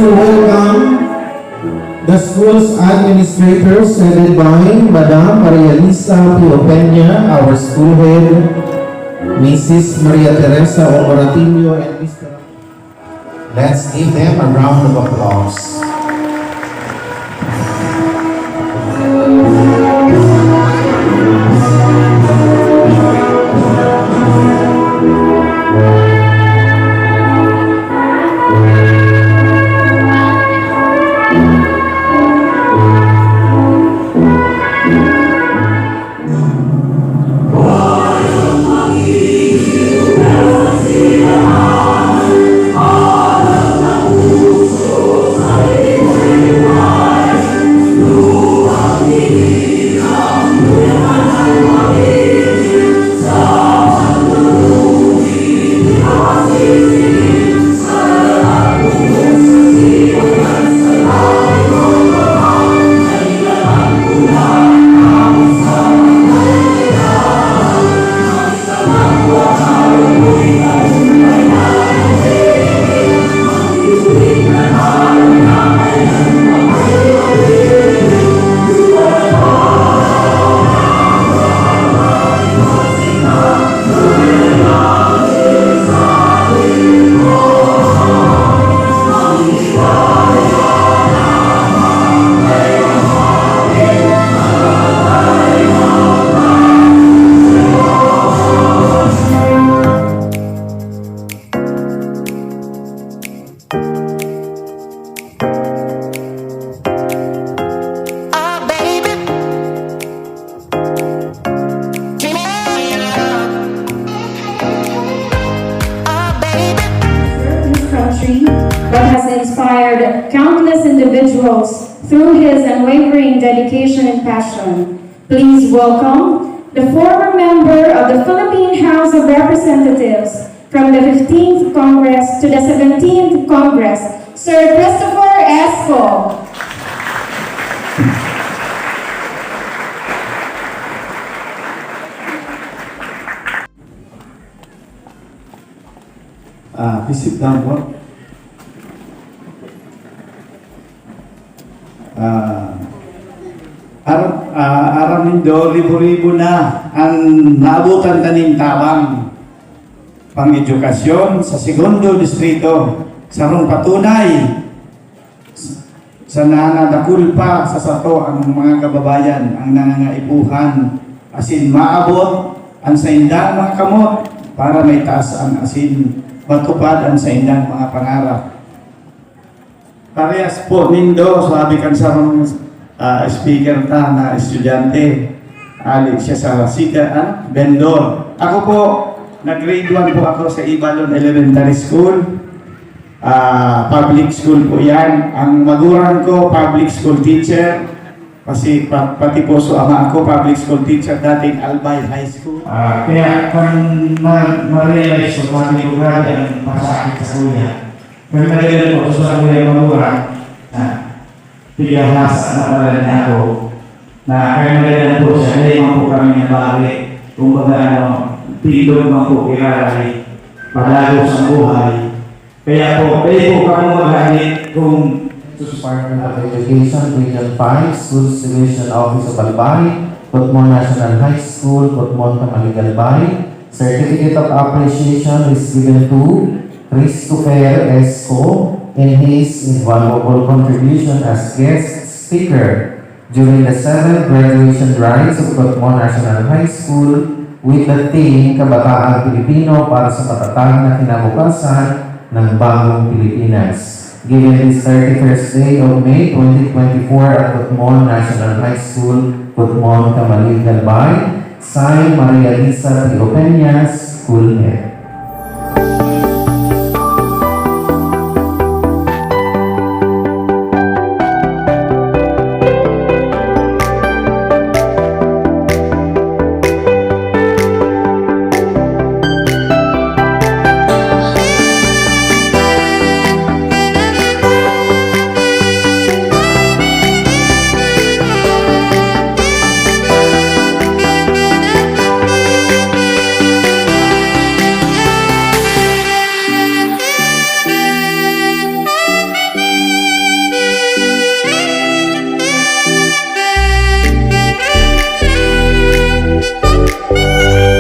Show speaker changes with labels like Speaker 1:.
Speaker 1: to welcome the school's administrators headed by Madam Maria Lisa Pio Peña, our school head, Mrs. Maria Teresa Omoratillo, and Mr. Let's give them a round of applause.
Speaker 2: But has inspired countless individuals through his unwavering dedication and passion. Please welcome the former member of the Philippine House of Representatives from the 15th Congress to the 17th Congress, Sir Christopher Esco.
Speaker 3: Please sit down po. Aram nindo, libo-libo na ang naabutan taning tawang pang-edukasyon sa segundo distrito. Sarong patunay sa nananakulpa sa sato ang mga kababayan ang nangangaipuhan asin maabot ang saindang mga kamot para may taas ang asin matupad ang saindang mga pangarap. Parehas po nindo, sabi kan sa speaker ta na estudyante, alik siya sa sika, vendor. Ako po, nag-grade 1 po ako sa Ibalon Elementary School. Public school po yan. Ang magulang ko, public school teacher. Kasi pati po so ama ako, public school teacher dating Albay High School. Kaya kung ma-realize ko kung ano yung ang pasakit sa kuya, kung nalagyan po sa kuya yung magulang, pigahas na pala niya ako, na kaya nalagyan po siya, hindi man po kami nabalik. Kung baga pindog man po kilala, palago sa buhay. Kaya po, pwede po kami magalit kung
Speaker 1: Department of Education, Region 5, Schools Division Office of Albay, Putmon National High School, Putmon Tamalig Albay. Certificate of Appreciation is given to Christopher Esco in his invaluable contribution as guest speaker during the 7th graduation rites of Putmon National High School with the theme Kabataan Pilipino para sa patatag na kinabukasan ng bagong Pilipinas. Given this 31st day of May 2024 at Putmon National High School, Putmon, Tamalig, Albay, signed Maria Lisa Pio Peña, School Head.